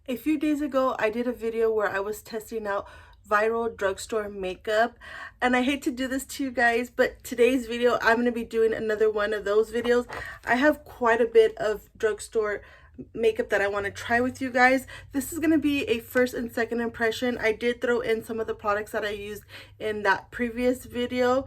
A few days ago, I did a video where I was testing out viral drugstore makeup, and I hate to do this to you guys, but today's video, I'm going to be doing another one of those videos. I have quite a bit of drugstore makeup that I want to try with you guys. This is going to be a first and second impression. I did throw in some of the products that I used in that previous video,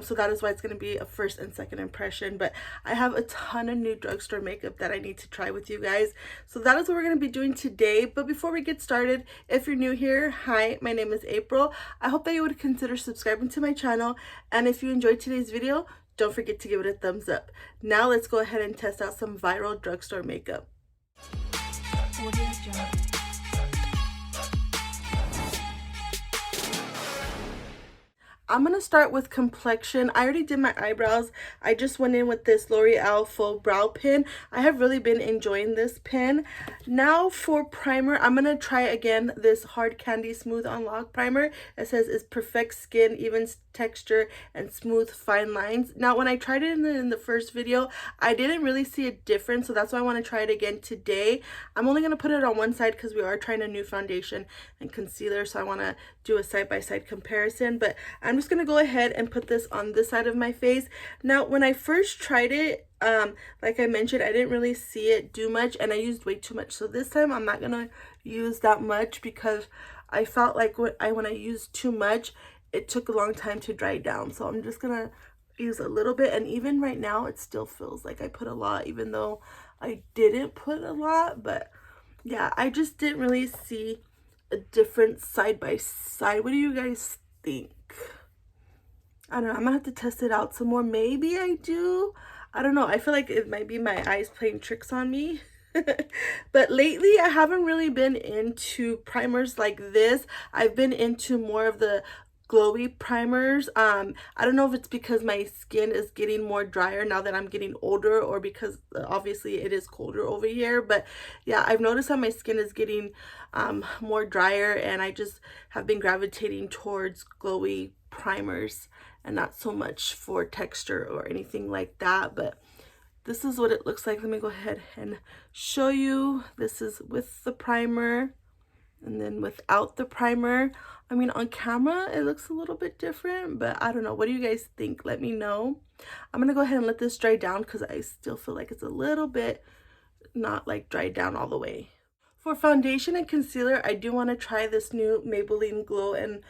so that is why it's going to be a first and second impression. But I have a ton of new drugstore makeup that I need to try with you guys, so that is what we're going to be doing today. But before we get started, if you're new here, hi, my name is April. I hope that you would consider subscribing to my channel, and if you enjoyed today's video, don't forget to give it a thumbs up. Now let's go ahead and test out some viral drugstore makeup. I'm going to start with complexion. I already did my eyebrows. I just went in with this L'Oreal Faux Brow Pen. I have really been enjoying this pen. Now for primer, I'm going to try again this Hard Candy Smooth Unlock Primer. It says it's perfect skin, even texture, and smooth fine lines. Now when I tried it in the first video, I didn't really see a difference, so that's why I want to try it again today. I'm only going to put it on one side because we are trying a new foundation and concealer, so I want to do a side-by-side comparison. But I'm just going to go ahead and put this on this side of my face. Now when I first tried it, like I mentioned, I didn't really see it do much, and I used way too much. So this time I'm not going to use that much because I felt like when I used too much, it took a long time to dry down. So I'm just gonna use a little bit, and even right now it still feels like I put a lot, even though I didn't put a lot. But yeah, I just didn't really see a difference side by side. What do you guys think? I don't know, I'm gonna have to test it out some more. Maybe I do, I don't know. I feel like it might be my eyes playing tricks on me. But lately I haven't really been into primers like this. I've been into more of the glowy primers. I don't know if it's because my skin is getting more drier now that I'm getting older, or because obviously it is colder over here. But yeah, I've noticed that my skin is getting more drier, and I just have been gravitating towards glowy primers and not so much for texture or anything like that. But this is what it looks like. Let me go ahead and show you. This is with the primer, and then without the primer. I mean, on camera it looks a little bit different, but I don't know. What do you guys think? Let me know. I'm gonna go ahead and let this dry down because I still feel like it's a little bit not like dried down all the way. For foundation and concealer, I do want to try this new Maybelline Glow and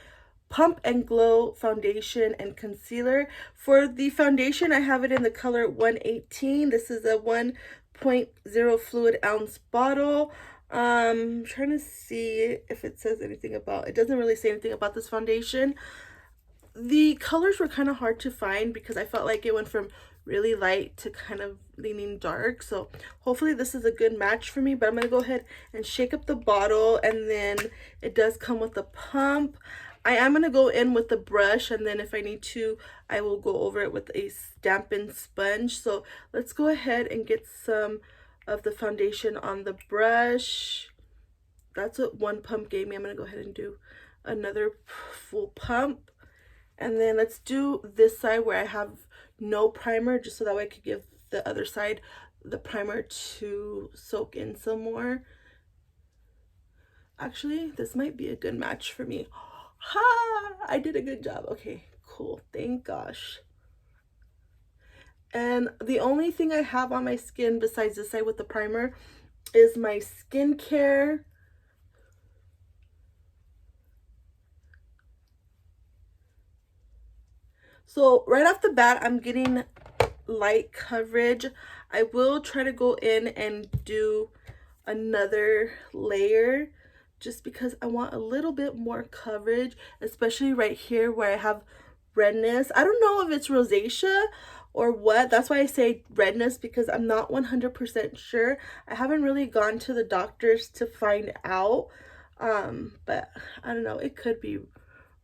Pump and Glow foundation and concealer. For the foundation, I have it in the color 118. This is a 1.0 fluid ounce bottle. I'm trying to see if it says anything about, it doesn't really say anything about this foundation. The colors were kind of hard to find because I felt like it went from really light to kind of leaning dark. So hopefully this is a good match for me. But I'm going to go ahead and shake up the bottle, and then it does come with a pump. I am going to go in with the brush, and then if I need to, I will go over it with a dampened sponge. So let's go ahead and get some of the foundation on the brush. That's what one pump gave me. I'm going to go ahead and do another full pump. And then let's do this side where I have no primer, just so that way I could give the other side the primer to soak in some more. Actually, this might be a good match for me. Ha! I did a good job. Okay, cool. Thank gosh. And the only thing I have on my skin besides this side with the primer is my skincare. So right off the bat, I'm getting light coverage. I will try to go in and do another layer just because I want a little bit more coverage, especially right here where I have redness. I don't know if it's rosacea or what. That's why I say redness, because I'm not 100% sure. I haven't really gone to the doctors to find out, but I don't know, it could be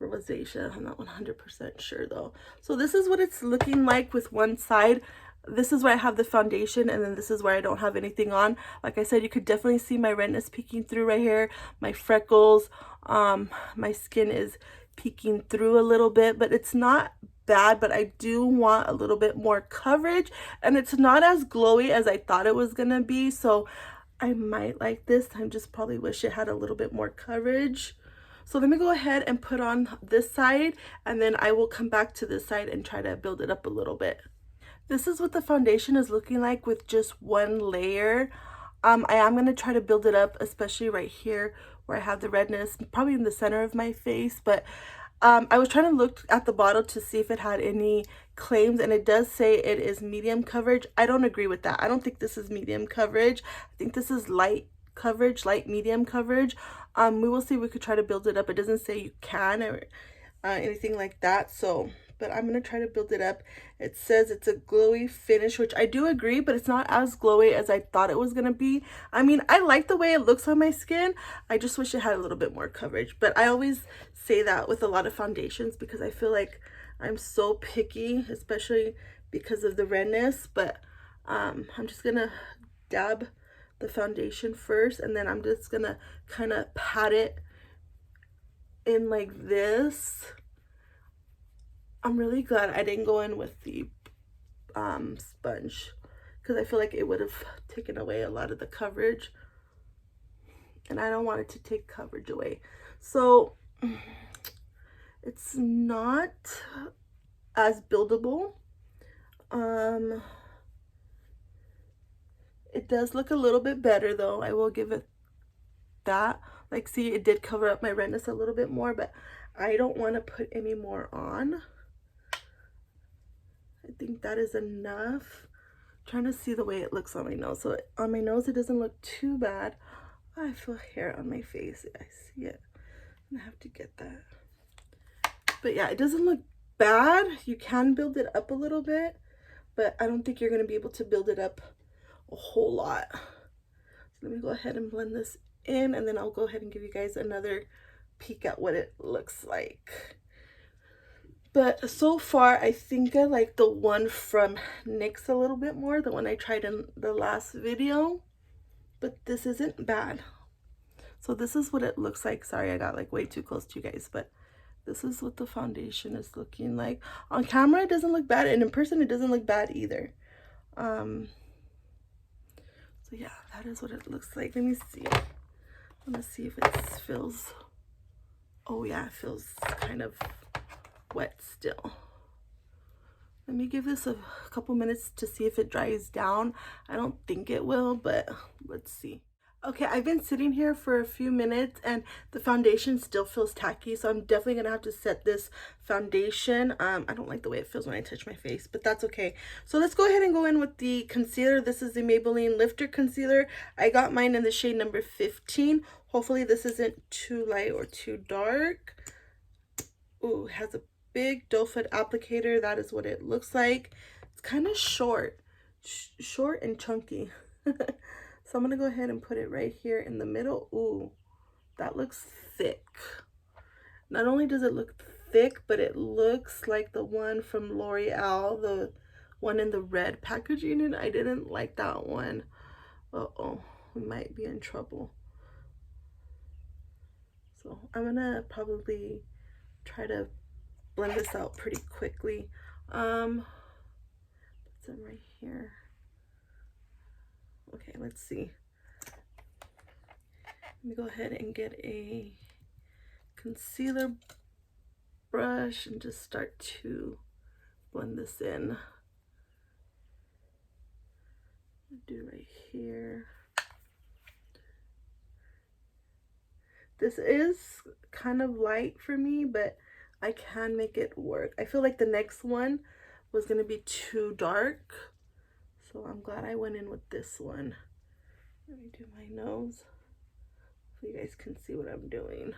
rosacea. I'm not 100% sure though. So this is what it's looking like with one side. This is where I have the foundation, and then this is where I don't have anything on. Like I said, you could definitely see my redness peeking through right here, my freckles. My skin is peeking through a little bit, but it's not bad. But I do want a little bit more coverage, and it's not as glowy as I thought it was gonna be. So I might like this. I just probably wish it had a little bit more coverage. So let me go ahead and put on this side, and then I will come back to this side and try to build it up a little bit. This is what the foundation is looking like with just one layer. I am going to try to build it up, especially right here where I have the redness, probably in the center of my face. But I was trying to look at the bottle to see if it had any claims, and it does say it is medium coverage. I don't agree with that. I don't think this is medium coverage. I think this is light coverage, light medium coverage. We will see if we could try to build it up. It doesn't say you can or anything like that. So, but I'm going to try to build it up. It says it's a glowy finish, which I do agree, but it's not as glowy as I thought it was going to be. I mean, I like the way it looks on my skin. I just wish it had a little bit more coverage. But I always say that with a lot of foundations because I feel like I'm so picky, especially because of the redness. But I'm just going to dab the foundation first, and then I'm just going to kind of pat it in like this. I'm really glad I didn't go in with the sponge because I feel like it would have taken away a lot of the coverage, and I don't want it to take coverage away. So it's not as buildable. It does look a little bit better though. I will give it that. Like, see, it did cover up my redness a little bit more, but I don't want to put any more on. I think that is enough. I'm trying to see the way it looks on my nose. So on my nose, it doesn't look too bad. Oh, I feel hair on my face. I see it. I'm gonna have to get that. But yeah, it doesn't look bad. You can build it up a little bit, but I don't think you're gonna be able to build it up a whole lot. So let me go ahead and blend this in, and then I'll go ahead and give you guys another peek at what it looks like. But so far, I think I like the one from NYX a little bit more, the one I tried in the last video. But this isn't bad. So this is what it looks like. Sorry, I got like way too close to you guys, but this is what the foundation is looking like. On camera, it doesn't look bad, and in person, it doesn't look bad either. So yeah, that is what it looks like. Let me see. I'm gonna see if it feels, oh yeah, it feels kind of wet still. Let me give this a couple minutes to see if it dries down. I don't think it will, but let's see. Okay, I've been sitting here for a few minutes and the foundation still feels tacky, so I'm definitely gonna have to set this foundation. I don't like the way it feels when I touch my face, but that's okay. So let's go ahead and go in with the concealer. This is the Maybelline Lifter Concealer. I got mine in the shade number 15. Hopefully this isn't too light or too dark. Ooh, it has a big doe foot applicator. That is what it looks like. It's kind of short and chunky. So I'm gonna go ahead and put it right here in the middle. Ooh, that looks thick. Not only does it look thick, but it looks like the one from L'Oreal, the one in the red packaging, and I didn't like that one. Uh-oh, we might be in trouble. So I'm gonna probably try to blend this out pretty quickly. Put some right here. Okay, let's see. Let me go ahead and get a concealer brush and just start to blend this in. Do right here. This is kind of light for me, but I can make it work. I feel like the next one was gonna be too dark, so I'm glad I went in with this one. Let me do my nose so you guys can see what I'm doing.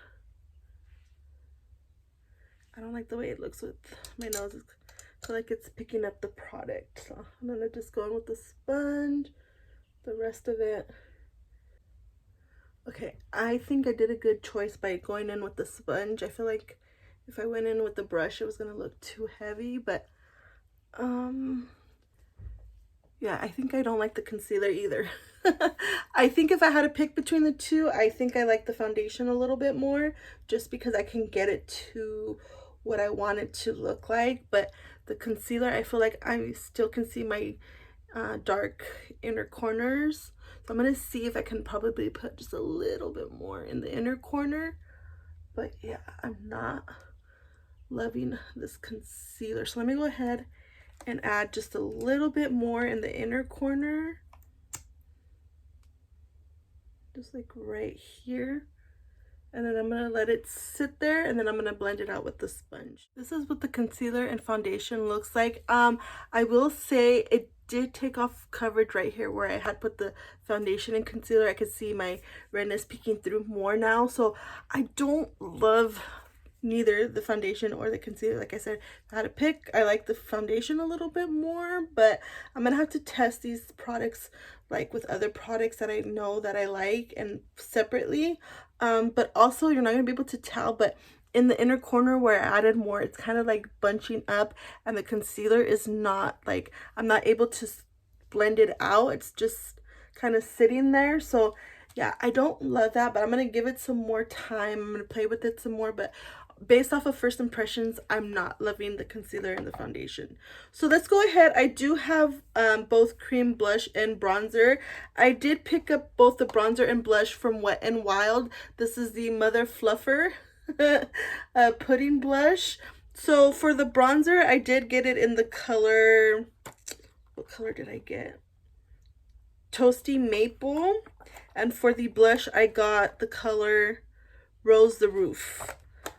I don't like the way it looks with my nose. I feel like it's picking up the product. So I'm gonna just go in with the sponge, the rest of it. Okay, I think I did a good choice by going in with the sponge. I feel like if I went in with the brush, it was gonna look too heavy, but yeah, I think I don't like the concealer either. I think if I had to pick between the two, I think I like the foundation a little bit more, just because I can get it to what I want it to look like. But the concealer, I feel like I still can see my dark inner corners. So I'm gonna see if I can probably put just a little bit more in the inner corner. But yeah, I'm not loving this concealer. So let me go ahead and add just a little bit more in the inner corner. Just like right here. And then I'm going to let it sit there, and then I'm going to blend it out with the sponge. This is what the concealer and foundation looks like. I will say it did take off coverage right here where I had put the foundation and concealer. I could see my redness peeking through more now. So I don't love neither the foundation or the concealer. Like I said, if I had to pick, I like the foundation a little bit more, but I'm gonna have to test these products like with other products that I know that I like and separately. But also you're not gonna be able to tell, but in the inner corner where I added more, it's kind of like bunching up, and the concealer is not like, I'm not able to blend it out. It's just kind of sitting there. So yeah, I don't love that, but I'm gonna give it some more time. I'm gonna play with it some more, but based off of first impressions, I'm not loving the concealer and the foundation. So let's go ahead. I do have both cream blush and bronzer. I did pick up both the bronzer and blush from Wet n Wild. This is the Mother Fluffer pudding blush. So for the bronzer, I did get it in the color, what color did I get? Toasty Maple. And for the blush, I got the color Rose the Roof.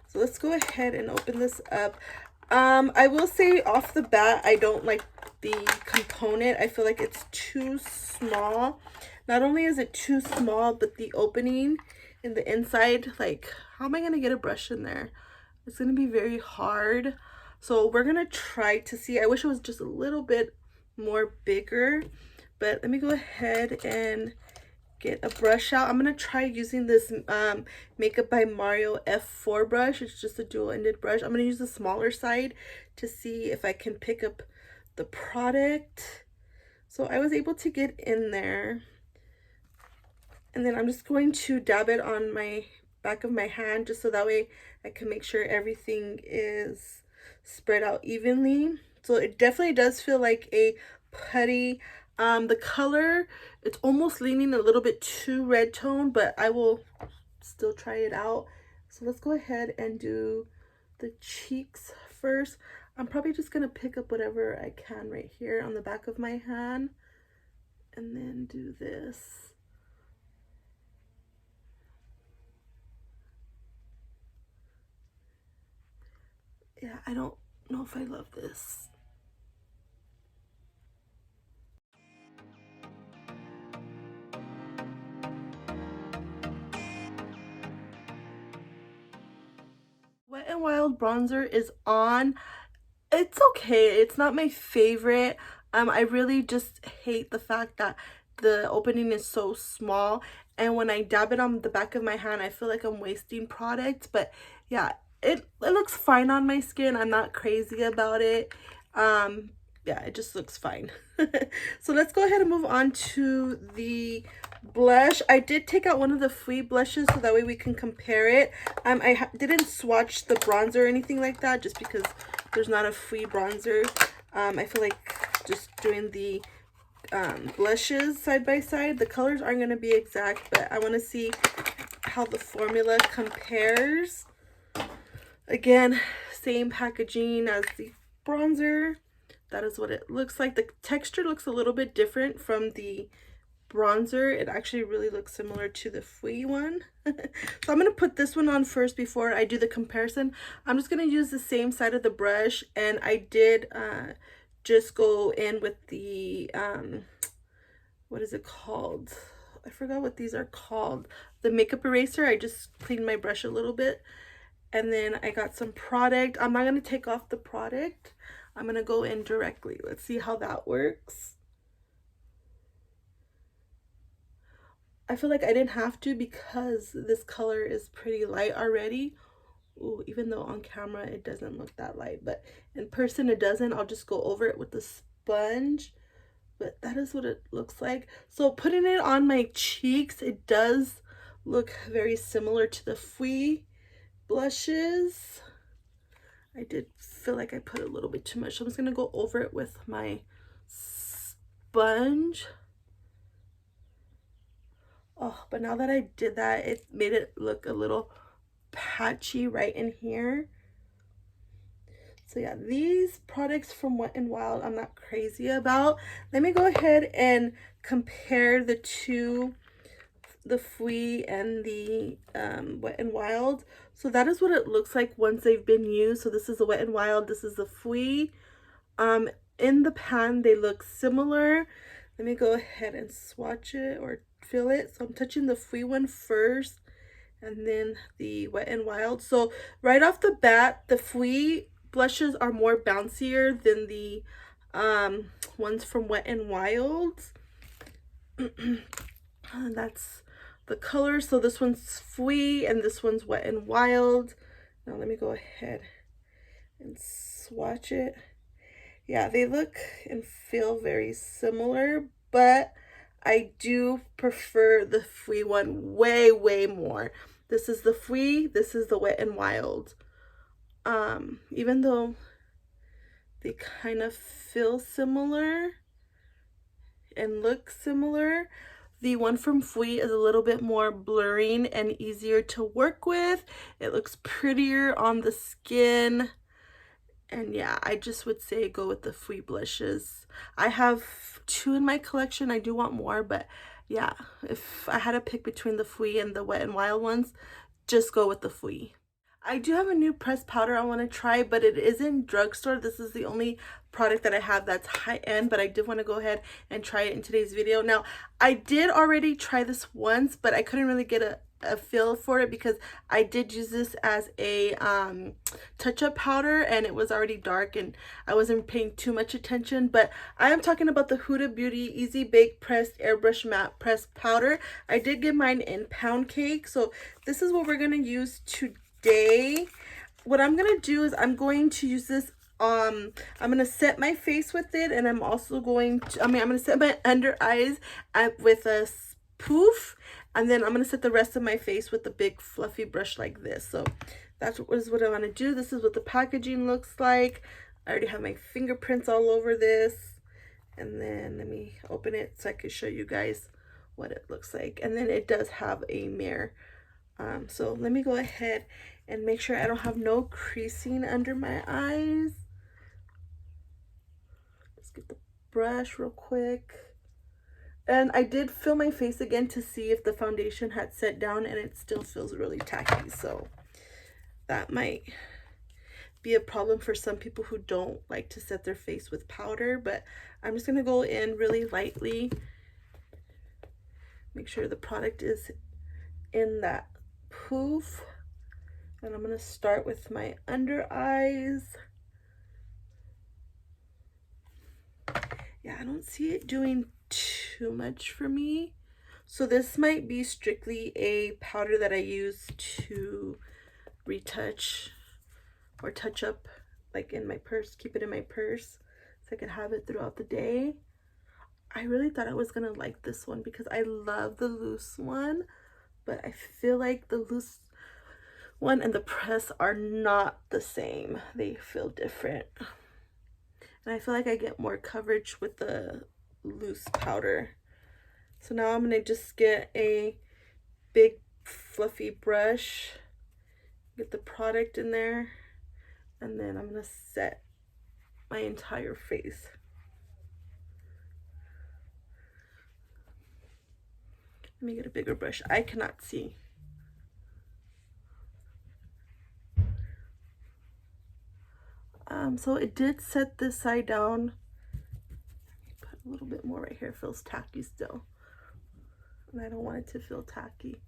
So let's go ahead and open this up. I will say off the bat, I don't like the component. I feel like it's too small. Not only is it too small, but the opening in the inside, like, how am I going to get a brush in there? It's going to be very hard. So we're going to try to see. I wish it was just a little bit more bigger, but let me go ahead and get a brush out. I'm going to try using this Makeup by Mario F4 brush. It's just a dual-ended brush. I'm going to use the smaller side to see if I can pick up the product. So I was able to get in there. And then I'm just going to dab it on my back of my hand just so that way I can make sure everything is spread out evenly. So it definitely does feel like a putty. The color, it's almost leaning a little bit too red tone, but I will still try it out. So let's go ahead and do the cheeks first. I'm probably just gonna pick up whatever I can right here on the back of my hand and then do this. Yeah, I don't know if I love this. Wet n Wild bronzer is on. It's okay. It's not my favorite. I really just hate the fact that the opening is so small, and when I dab it on the back of my hand, I feel like I'm wasting product. But yeah, it looks fine on my skin. I'm not crazy about it. Yeah, it just looks fine. So let's go ahead and move on to the blush. I did take out one of the free blushes so that way we can compare it. I didn't swatch the bronzer or anything like that just because there's not a free bronzer. I feel like just doing the blushes side by side, the colors aren't going to be exact, but I want to see how the formula compares. Again, same packaging as the bronzer. That is what it looks like. The texture looks a little bit different from the bronzer. It actually really looks similar to the Fui one. So I'm going to put this one on first before I do the comparison. I'm just going to use the same side of the brush, and I did just go in with the what is it called? I forgot what these are called. The makeup eraser. I just cleaned my brush a little bit, and then I got some product. I'm not going to take off the product. I'm going to go in directly. Let's see how that works. I feel like I didn't have to because this color is pretty light already. Ooh, even though on camera it doesn't look that light, but in person it doesn't. I'll just go over it with the sponge, but that is what it looks like. So putting it on my cheeks, it does look very similar to the Fui blushes. I did feel like I put a little bit too much, so I'm just gonna go over it with my sponge. Oh, but now that I did that, it made it look a little patchy right in here. So yeah, these products from Wet n Wild I'm not crazy about. Let me go ahead and compare the two, the Fui and the Wet n Wild. So that is what it looks like once they've been used. So this is the Wet n Wild, this is the Fui. In the pan they look similar. Let me go ahead and swatch it or feel it. So I'm touching the Fui one first and then the Wet n Wild. So right off the bat, the Fui blushes are more bouncier than the ones from Wet n Wild. And that's the color. So this one's Fui and this one's Wet n Wild. Now let me go ahead and swatch it. Yeah, they look and feel very similar, but I do prefer the Fui one way more. This is the Fui, this is the Wet n Wild. Even though they kind of feel similar and look similar, the one from Fui is a little bit more blurring and easier to work with. It looks prettier on the skin. And yeah, I just would say go with the Fui blushes. I have 2 in my collection. I do want more, but yeah, if I had to pick between the Fui and the Wet n Wild ones, just go with the Fui. I do have a new pressed powder I want to try, but it is in Drugstore. This is the only product that I have that's high end, but I did want to go ahead and try it in today's video. Now, I did already try this once, but I couldn't really get a feel for it because I did use this as a touch-up powder and it was already dark and I wasn't paying too much attention. But I am talking about the Huda Beauty Easy Bake Pressed Airbrush Matte Pressed Powder. I did get mine in pound cake, so this is what we're going to use today. What I'm going to do is I'm going to use this, I'm going to set my face with it, and I'm also going to, I'm going to set my under eyes with a poof, and then I'm going to set the rest of my face with the big fluffy brush like this. So that's what I want to do. This is what the packaging looks like. I already have my fingerprints all over this. And then let me open it so I can show you guys what it looks like. And then it does have a mirror. So let me go ahead and make sure I don't have no creasing under my eyes. Let's get the brush real quick. And I did fill my face again to see if the foundation had set down, and it still feels really tacky. So that might be a problem for some people who don't like to set their face with powder, but I'm just going to go in really lightly. Make sure the product is in that poof. And I'm going to start with my under eyes. Yeah, I don't see it doing too much for me. So this might be strictly a powder that I use to retouch or touch up, like in my purse, keep it in my purse so I could have it throughout the day. I really thought I was gonna like this one because I love the loose one, but I feel like the loose one and the press are not the same. They feel different. And I feel like I get more coverage with the loose powder. So now I'm gonna just get a big fluffy brush, get the product in there, and then I'm gonna set my entire face. Let me get a bigger brush. I cannot see. So it did set this side down. Put a little bit more right here. It feels tacky still, and I don't want it to feel tacky.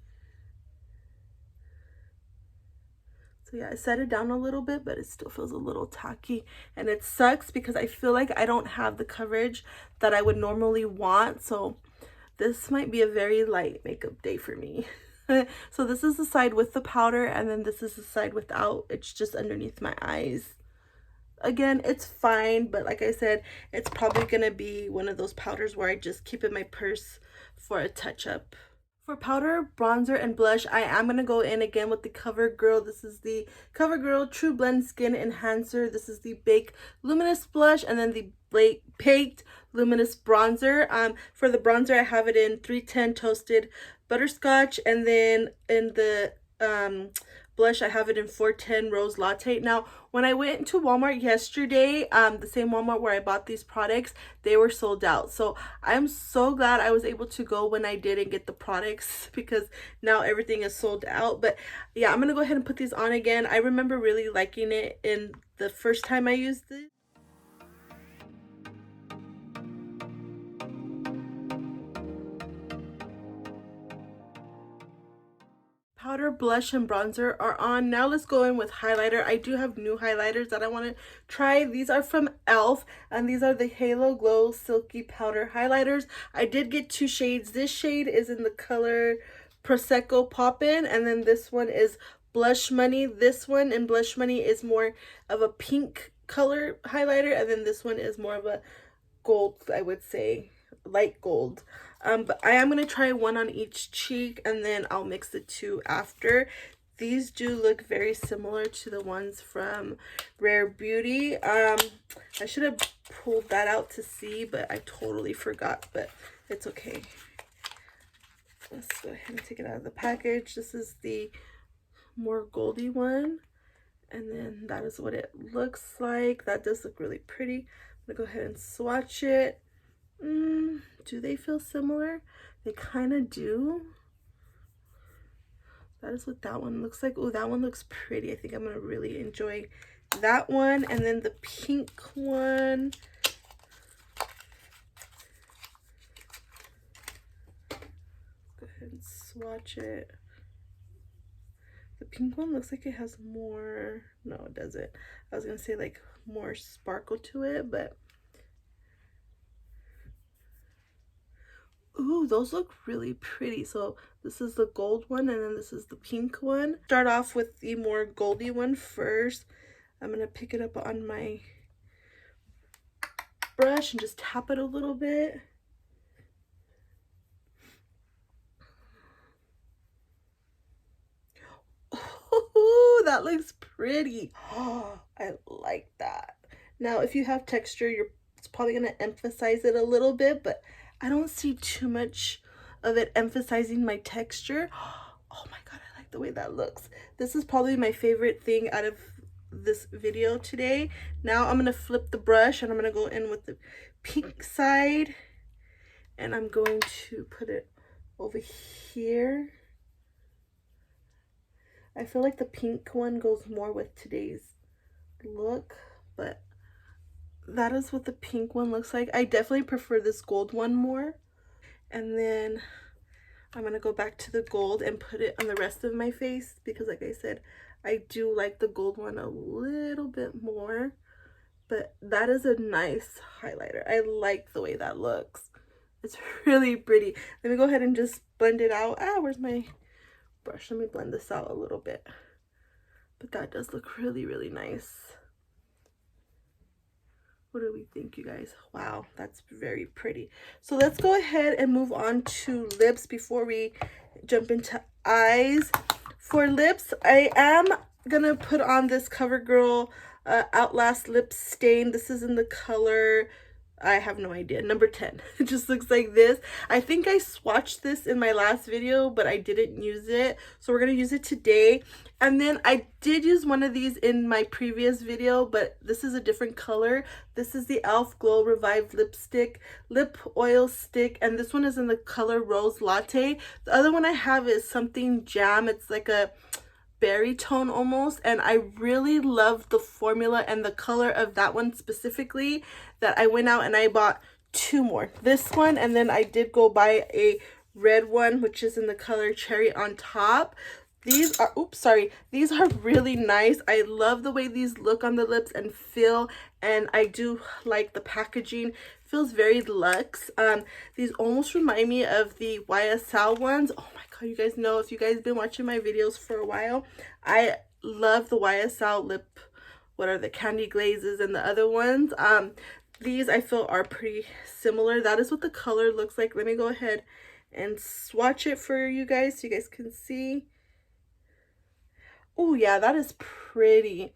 So yeah, I set it down a little bit, but it still feels a little tacky, and it sucks because I feel like I don't have the coverage that I would normally want. So this might be a very light makeup day for me. So this is the side with the powder, and then this is the side without. It's just underneath my eyes. Again, it's fine, but like I said, it's probably gonna be one of those powders where I just keep in my purse for a touch-up. For powder, bronzer, and blush, I am going to go in again with the CoverGirl. This is the CoverGirl True Blend Skin Enhancer. This is the Baked Luminous Blush, and then the Baked Luminous Bronzer. For the bronzer, I have it in 310 Toasted Butterscotch, and then in the blush, I have it in 410 Rose Latte. Now, when I went to Walmart yesterday, the same Walmart where I bought these products, they were sold out. So I'm so glad I was able to go when I did and get the products, because now everything is sold out. But yeah, I'm gonna go ahead and put these on again. I remember really liking it in the first time I used it. Powder, blush, and bronzer are on. Now let's go in with highlighter. I do have new highlighters that I want to try. These are from e.l.f. and these are the Halo Glow Silky Powder Highlighters. I did get two shades. This shade is in the color Prosecco Poppin', and then this one is Blush Money. This one in Blush Money is more of a pink color highlighter, and then this one is more of a gold, I would say, light gold. But I am going to try one on each cheek, and then I'll mix the two after. These do look very similar to the ones from Rare Beauty. I should have pulled that out to see, but I totally forgot, but it's okay. Let's go ahead and take it out of the package. This is the more goldy one, and then that is what it looks like. That does look really pretty. I'm gonna go ahead and swatch it. Do they feel similar? They kind of do. That is what that one looks like. Oh, that one looks pretty. I think I'm gonna really enjoy that one. And then the pink one, go ahead and swatch it. The pink one looks like it has more, no it doesn't. I was gonna say like more sparkle to it, but ooh, those look really pretty. So this is the gold one, and then this is the pink one. Start off with the more goldy one first. I'm gonna pick it up on my brush and just tap it a little bit. Ooh, that looks pretty. Oh, I like that. Now, if you have texture, it's probably gonna emphasize it a little bit, but I don't see too much of it emphasizing my texture. Oh my god, I like the way that looks. This is probably my favorite thing out of this video today. Now I'm gonna flip the brush and I'm gonna go in with the pink side, and I'm going to put it over here. I feel like the pink one goes more with today's look, but that is what the pink one looks like. I definitely prefer this gold one more. And then I'm gonna go back to the gold and put it on the rest of my face, because like I said, I do like the gold one a little bit more. But that is a nice highlighter. I like the way that looks. It's really pretty. Let me go ahead and just blend it out. Where's my brush? Let me blend this out a little bit. But that does look really, really nice. What do we think, you guys? Wow, that's very pretty. So let's go ahead and move on to lips before we jump into eyes. For lips, I am gonna put on this CoverGirl Outlast Lip Stain. This is in the color, I have no idea, number 10. It just looks like this. I think I swatched this in my last video, but I didn't use it, so we're gonna use it today. And then I did use one of these in my previous video, but this is a different color. This is the e.l.f. Glow Revived Lipstick Lip Oil Stick, and this one is in the color Rose Latte. The other one I have is something jam. It's like a berry tone almost, and I really love the formula and the color of that one specifically, that I went out and I bought two more. This one, and then I did go buy a red one, which is in the color Cherry on Top. These are, oops, sorry, these are really nice. I love the way these look on the lips and feel, and I do like the packaging. Feels very luxe. These almost remind me of the YSL ones. Oh my god, you guys know, if you guys been watching my videos for a while, I love the YSL lip, what are the Candy Glazes and the other ones. These I feel are pretty similar. That is what the color looks like. Let me go ahead and swatch it for you guys so you guys can see. Oh yeah, that is pretty.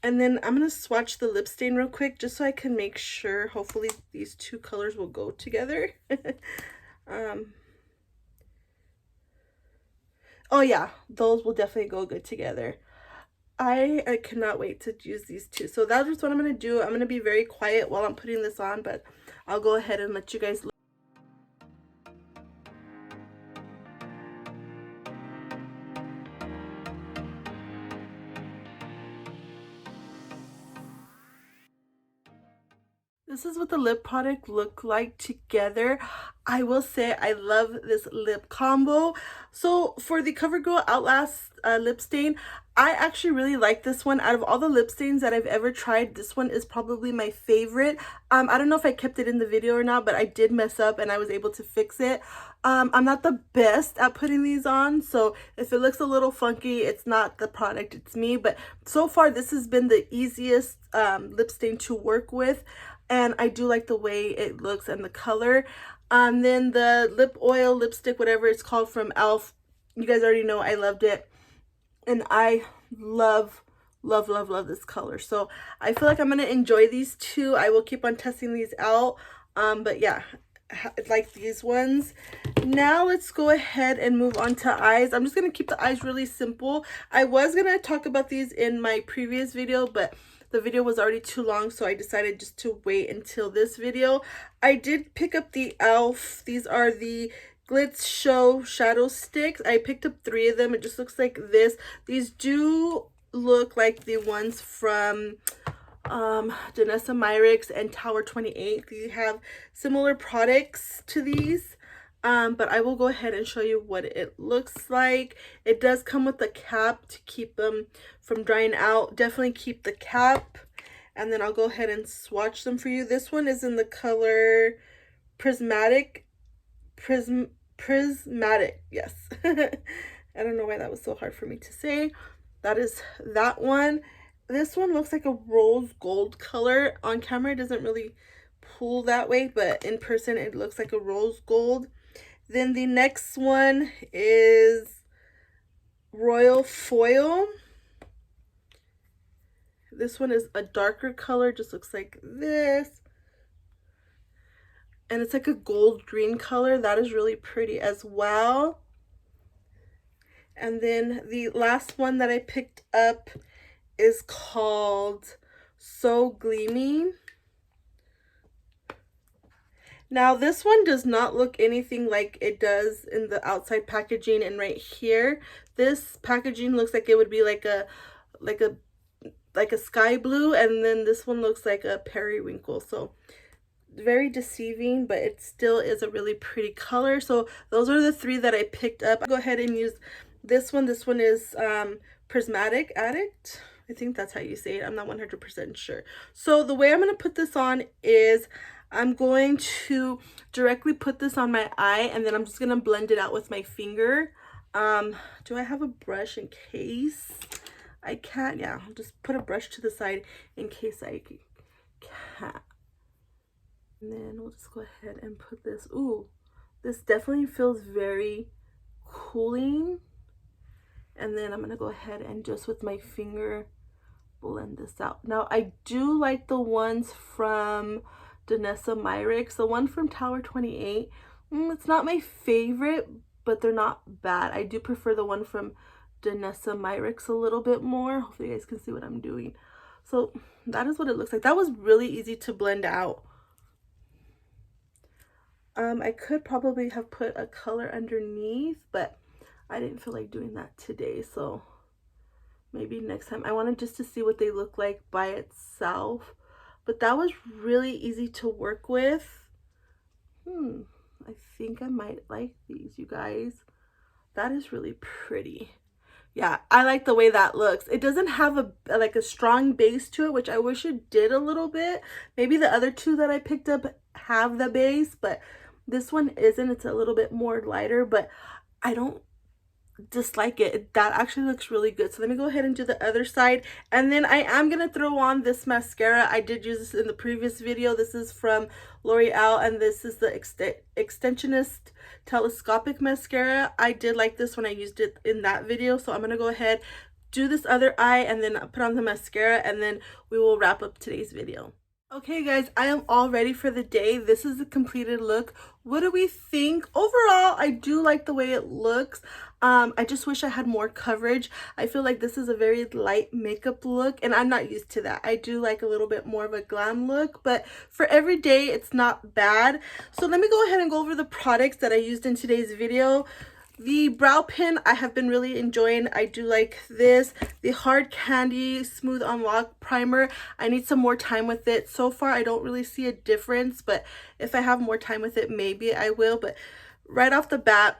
And then I'm going to swatch the lip stain real quick just so I can make sure. Hopefully these two colors will go together. Oh yeah, those will definitely go good together. I cannot wait to use these two. So that's just what I'm going to do. I'm going to be very quiet while I'm putting this on, but I'll go ahead and let you guys look. This is what the lip product look like together. I will say I love this lip combo. So for the CoverGirl Outlast lip stain, I actually really like this one. Out of all the lip stains that I've ever tried, this one is probably my favorite. I don't know if I kept it in the video or not, but I did mess up and I was able to fix it. I'm not the best at putting these on, so if it looks a little funky, it's not the product, it's me. But so far, this has been the easiest lip stain to work with. And I do like the way it looks and the color. Then the lip oil, lipstick, whatever it's called from e.l.f. You guys already know I loved it. And I love this color. So I feel like I'm going to enjoy these two. I will keep on testing these out. But yeah, I like these ones. Now let's go ahead and move on to eyes. I'm just going to keep the eyes really simple. I was going to talk about these in my previous video, but the video was already too long, so I decided just to wait until this video. I did pick up the e.l.f. These are the Glitz Show Shadow Sticks. I picked up 3 of them. It just looks like this. These do look like the ones from Danessa Myricks and Tower 28. They have similar products to these. But I will go ahead and show you what it looks like. It does come with a cap to keep them from drying out. Definitely keep the cap. And then I'll go ahead and swatch them for you. This one is in the color Prismatic. Prismatic, yes. I don't know why that was so hard for me to say. That is that one. This one looks like a rose gold color. On camera, it doesn't really pull that way, but in person, it looks like a rose gold. Then the next one is Royal Foil. This one is a darker color, just looks like this. And it's like a gold green color. That is really pretty as well. And then the last one that I picked up is called So Gleaming. Now this one does not look anything like it does in the outside packaging, and right here this packaging looks like it would be like a sky blue, and then this one looks like a periwinkle. So very deceiving, but it still is a really pretty color. So those are the 3 that I picked up. I'll go ahead and use this one. This one is Prismatic Addict. I think that's how you say it. I'm not 100% sure. So the way I'm going to put this on is I'm going to directly put this on my eye, and then I'm just going to blend it out with my finger. Do I have a brush in case I can't? Yeah, I'll just put a brush to the side in case I can't. And then we'll just go ahead and put this. Ooh, this definitely feels very cooling. And then I'm going to go ahead and just with my finger blend this out. Now, I do like the ones from Danessa Myricks. The one from Tower 28, it's not my favorite, but they're not bad. I do prefer the one from Danessa Myricks a little bit more. Hopefully you guys can see what I'm doing. So that is what it looks like. That was really easy to blend out. I could probably have put a color underneath, but I didn't feel like doing that today, so maybe next time. I wanted just to see what they look like by itself, but that was really easy to work with. I think I might like these, you guys. That is really pretty. Yeah, I like the way that looks. It doesn't have a strong base to it, which I wish it did a little bit. Maybe the other 2 that I picked up have the base, but this one isn't. It's a little bit more lighter, but I don't dislike it. That actually looks really good. So let me go ahead and do the other side, and then I am gonna throw on this mascara. I did use this in the previous video. This is from L'Oreal, and this is the Extensionist Telescopic Mascara. I did like this when I used it in that video, so I'm gonna go ahead, do this other eye, and then put on the mascara, and then we will wrap up today's video. Okay guys, I am all ready for the day. This is the completed look. What do we think? Overall, I do like the way it looks. I just wish I had more coverage. I feel like this is a very light makeup look, and I'm not used to that. I do like a little bit more of a glam look, but for every day, it's not bad. So let me go ahead and go over the products that I used in today's video. The brow pen I have been really enjoying. I do like this. The Hard Candy Smooth Unlock Primer. I need some more time with it. So far, I don't really see a difference, but if I have more time with it, maybe I will. But right off the bat,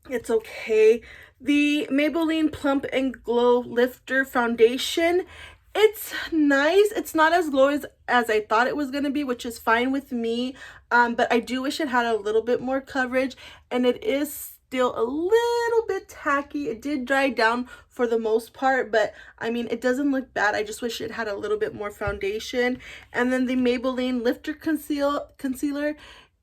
it's okay. The Maybelline Plump and Glow Lifter Foundation. It's nice. It's not as glowy as I thought it was going to be, which is fine with me. But I do wish it had a little bit more coverage, and it is still a little bit tacky. It did dry down for the most part, but I mean, it doesn't look bad. I just wish it had a little bit more foundation. And then the Maybelline Lifter Concealer.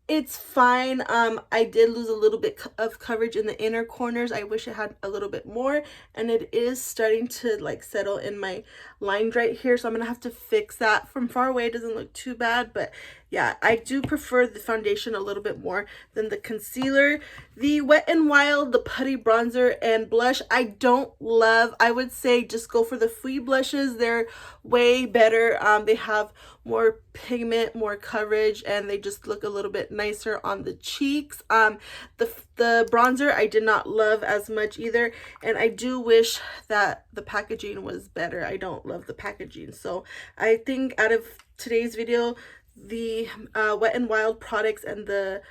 It's fine. I did lose a little bit of coverage in the inner corners. I wish it had a little bit more, and it is starting to like settle in my lines right here, so I'm gonna have to fix that. From far away, it doesn't look too bad, but yeah, I do prefer the foundation a little bit more than the concealer. The Wet n Wild, the Putty Bronzer and Blush, I don't love. I would say just go for the Fui blushes. They're way better. They have more pigment, more coverage, and they just look a little bit nicer on the cheeks. The bronzer I did not love as much either, and I do wish that the packaging was better. I don't love the packaging. So I think out of today's video, the Wet n Wild products and the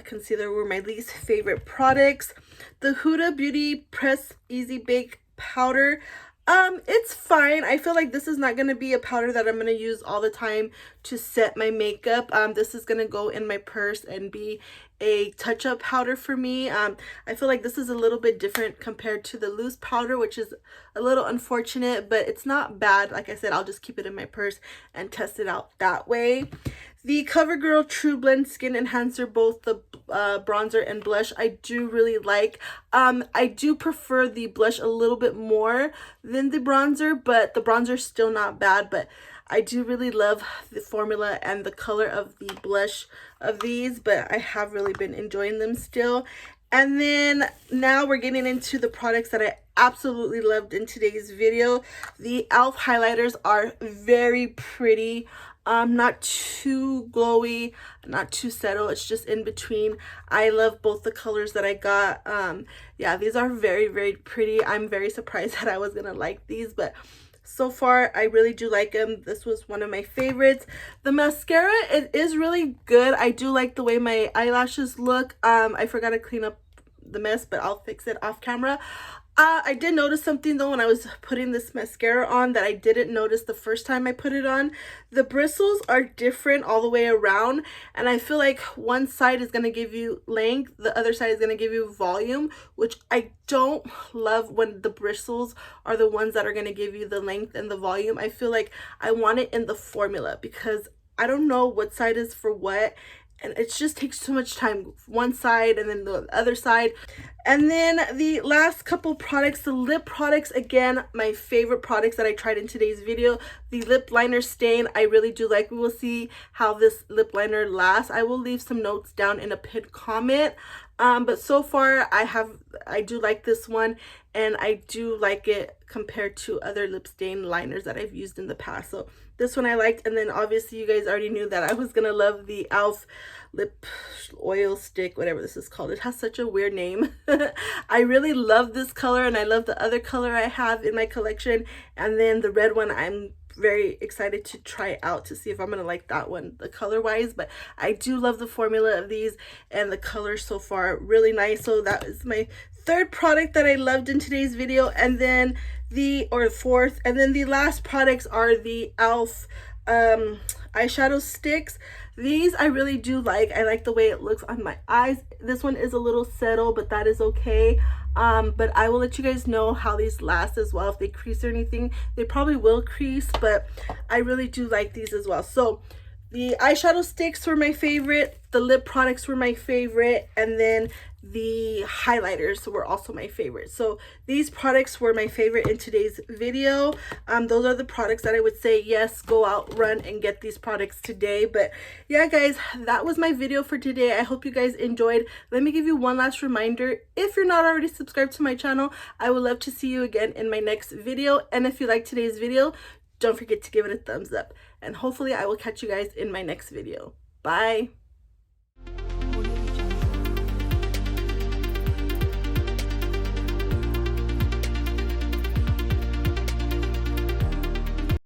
concealer were my least favorite products. The Huda Beauty Press Easy Bake Powder, it's fine. I feel like this is not going to be a powder that I'm going to use all the time to set my makeup. This is going to go in my purse and be a touch-up powder for me. I feel like this is a little bit different compared to the loose powder, which is a little unfortunate, but it's not bad. Like I said, I'll just keep it in my purse and test it out that way. The CoverGirl True Blend Skin Enhancer, both the bronzer and blush, I do really like. I do prefer the blush a little bit more than the bronzer, but the bronzer is still not bad. But I do really love the formula and the color of the blush of these, but I have really been enjoying them still. And then now we're getting into the products that I absolutely loved in today's video. The e.l.f. highlighters are very pretty. Not too glowy, not too subtle. It's just in between. I love both the colors that I got. Yeah, these are very, very pretty. I'm very surprised that I was gonna like these, but so far I really do like them. This was one of my favorites. The mascara, it is really good. I do like the way my eyelashes look. I forgot to clean up the mess, but I'll fix it off camera. I did notice something though when I was putting this mascara on that I didn't notice the first time I put it on. The bristles are different all the way around, and I feel like one side is going to give you length, the other side is going to give you volume, which I don't love when the bristles are the ones that are going to give you the length and the volume. I feel like I want it in the formula because I don't know what side is for what, and it just takes too much time, one side and then the other side. And then the last couple products, the lip products, again, my favorite products that I tried in today's video. The lip liner stain, I really do like. We will see how this lip liner lasts. I will leave some notes down in a pinned comment. But so far I do like this one, and I do like it compared to other lip stain liners that I've used in the past. So this one I liked. And then obviously you guys already knew that I was gonna love the e.l.f. lip oil stick, whatever this is called. It has such a weird name. I really love this color, and I love the other color I have in my collection. And then the red one, I'm very excited to try out to see if I'm gonna like that one, the color wise. But I do love the formula of these, and the color so far really nice. So that is my third product that I loved in today's video. And then fourth, and then the last products are the e.l.f. eyeshadow sticks. These I really do like. I like the way it looks on my eyes. This one is a little subtle, but that is okay. but I will let you guys know how these last as well. If they crease or anything, they probably will crease, but I really do like these as well. So the eyeshadow sticks were my favorite, the lip products were my favorite, and then the highlighters were also my favorite. So these products were my favorite in today's video. Those are the products that I would say, yes, go out, run and get these products today. But yeah, guys, that was my video for today. I hope you guys enjoyed. Let me give you one last reminder. If you're not already subscribed to my channel, I would love to see you again in my next video. And if you like today's video, don't forget to give it a thumbs up. And hopefully I will catch you guys in my next video. Bye.